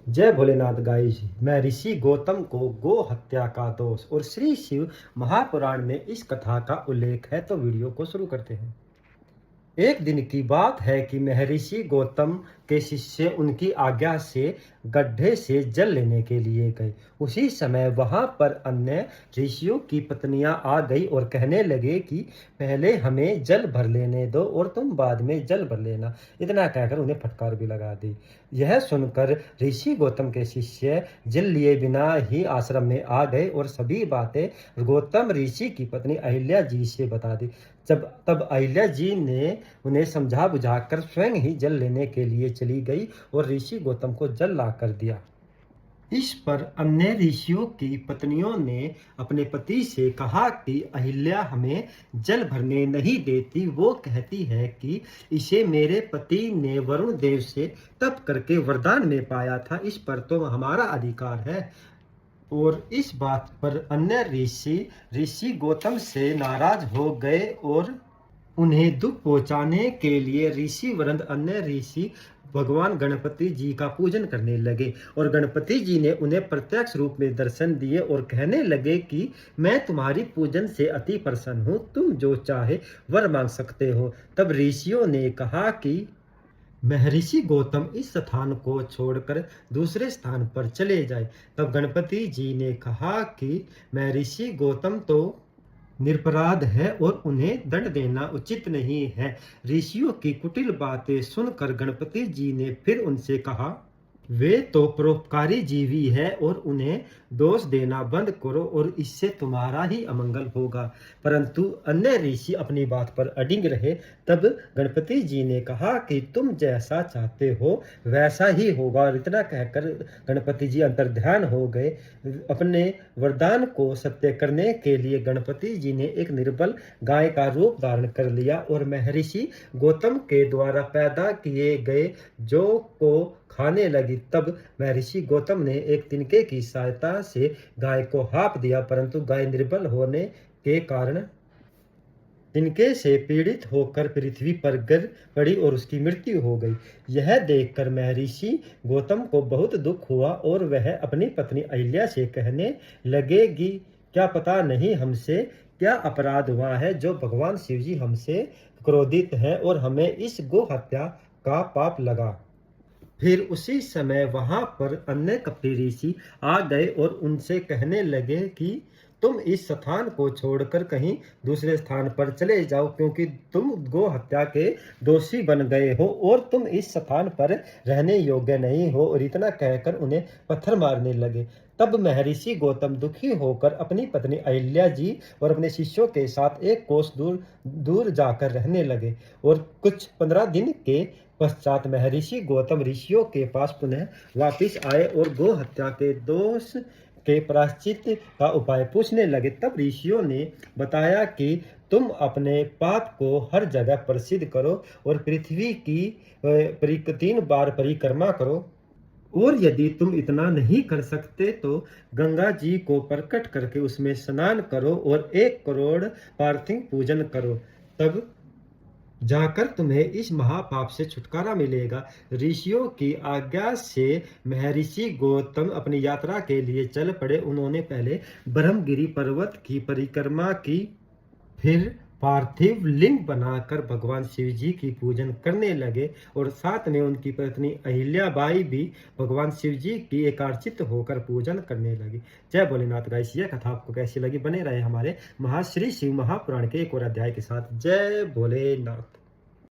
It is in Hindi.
जय भोलेनाथ गाइस। मैं ऋषि गौतम को गो हत्या का दोष और श्री शिव महापुराण में इस कथा का उल्लेख है, तो वीडियो को शुरू करते हैं। एक दिन की बात है कि महर्षि गौतम के शिष्य उनकी आज्ञा से गड्ढे से जल लेने के लिए गए। उसी समय वहां पर अन्य ऋषियों की पत्नियां आ गई और कहने लगे कि पहले हमें जल भर लेने दो और तुम बाद में जल भर लेना। इतना कहकर उन्हें फटकार भी लगा दी। यह सुनकर ऋषि गौतम के शिष्य जल लिए बिना ही आश्रम में आ गए और सभी बातें गौतम ऋषि की पत्नी अहिल्या जी से बता दी। तब अहिल्या जी ने उन्हें समझा बुझाकर स्वयं ही जल लेने के लिए चली गई और ऋषि गौतम को जल ला कर दिया। इस पर अन्य ऋषियों की पत्नियों ने अपने पति से कहा कि अहिल्या हमें जल भरने नहीं देती। वो कहती है कि इसे मेरे पति ने वरुण देव से तप करके वरदान में पाया था, इस पर तो हमारा अधिकार है। और इस बात पर अन्य ऋषि गौतम से नाराज हो गए और उन्हें दुख पहुंचाने के लिए ऋषि वरंद अन्य ऋषि भगवान गणपति जी का पूजन करने लगे। और गणपति जी ने उन्हें प्रत्यक्ष रूप में दर्शन दिए और कहने लगे कि मैं तुम्हारी पूजन से अति प्रसन्न हूँ, तुम जो चाहे वर मांग सकते हो। तब ऋषियों ने कहा कि महर्षि गौतम इस स्थान को छोड़कर दूसरे स्थान पर चले जाए। तब गणपति जी ने कहा कि महर्षि गौतम तो निरपराध है और उन्हें दंड देना उचित नहीं है। ऋषियों की कुटिल बातें सुनकर गणपति जी ने फिर उनसे कहा, वे तो परोपकारी जीवी है और उन्हें दोष देना बंद करो और इससे तुम्हारा ही अमंगल होगा। परंतु अन्य ऋषि अपनी बात पर अडिग रहे। तब गणपति जी ने कहा कि तुम जैसा चाहते हो वैसा ही होगा। और इतना कहकर गणपति जी अंतर्ध्यान हो गए। अपने वरदान को सत्य करने के लिए गणपति जी ने एक निर्बल गाय का रूप धारण कर लिया और महर्षि गौतम के द्वारा पैदा किए गए जौ को खाने लगी। तब महर्षि गौतम ने एक तिनके की सहायता से गाय को हाँप दिया, परंतु गाय निर्बल होने के कारण तिनके से पीड़ित होकर पृथ्वी पर गिर पड़ी और उसकी मृत्यु हो गई। यह देखकर महर्षि गौतम को बहुत दुख हुआ और वह अपनी पत्नी अहिल्या से कहने लगे कि क्या पता नहीं हमसे क्या अपराध हुआ है जो भगवान शिव जी हमसे क्रोधित हैं और हमें इस गो हत्या का पाप लगा। फिर उसी समय वहां पर अन्य कपटी ऋषि आ गए और उनसे कहने लगे कि तुम इस स्थान को छोड़कर कहीं दूसरे स्थान पर चले जाओ, क्योंकि तुम गो हत्या के दोषी बन गए हो और तुम इस स्थान पर रहने योग्य नहीं हो। और इतना कहकर उन्हें पत्थर मारने लगे। तब महर्षि गौतम दुखी होकर अपनी पत्नी अहिल्या जी और अपने शिष्यों के साथ एक कोस दूर दूर जाकर रहने लगे। और कुछ 15 दिन के पश्चात महर्षि गौतम ऋषियों के पास पुनः वापिस आए और गो हत्या के दोष के प्रायश्चित का उपाय पूछने लगे। तब ऋषियों ने बताया कि तुम अपने पाप को हर जगह प्रसिद्ध करो और पृथ्वी की 3 बार परिक्रमा करो, और यदि तुम इतना नहीं कर सकते तो गंगा जी को प्रकट करके उसमें स्नान करो और 1 करोड़ पार्थिव पूजन करो, तब जाकर तुम्हें इस महापाप से छुटकारा मिलेगा। ऋषियों की आज्ञा से महर्षि गौतम अपनी यात्रा के लिए चल पड़े। उन्होंने पहले ब्रह्मगिरि पर्वत की परिक्रमा की, फिर पार्थिव लिंग बनाकर भगवान शिव जी की पूजन करने लगे और साथ में उनकी पत्नी अहिल्याबाई भी भगवान शिव जी की एकार्चित होकर पूजन करने लगी। जय भोलेनाथ गाइस। यह कथा आपको कैसी लगी? बने रहे हमारे महाश्री शिव महापुराण के एक और अध्याय के साथ। जय भोलेनाथ।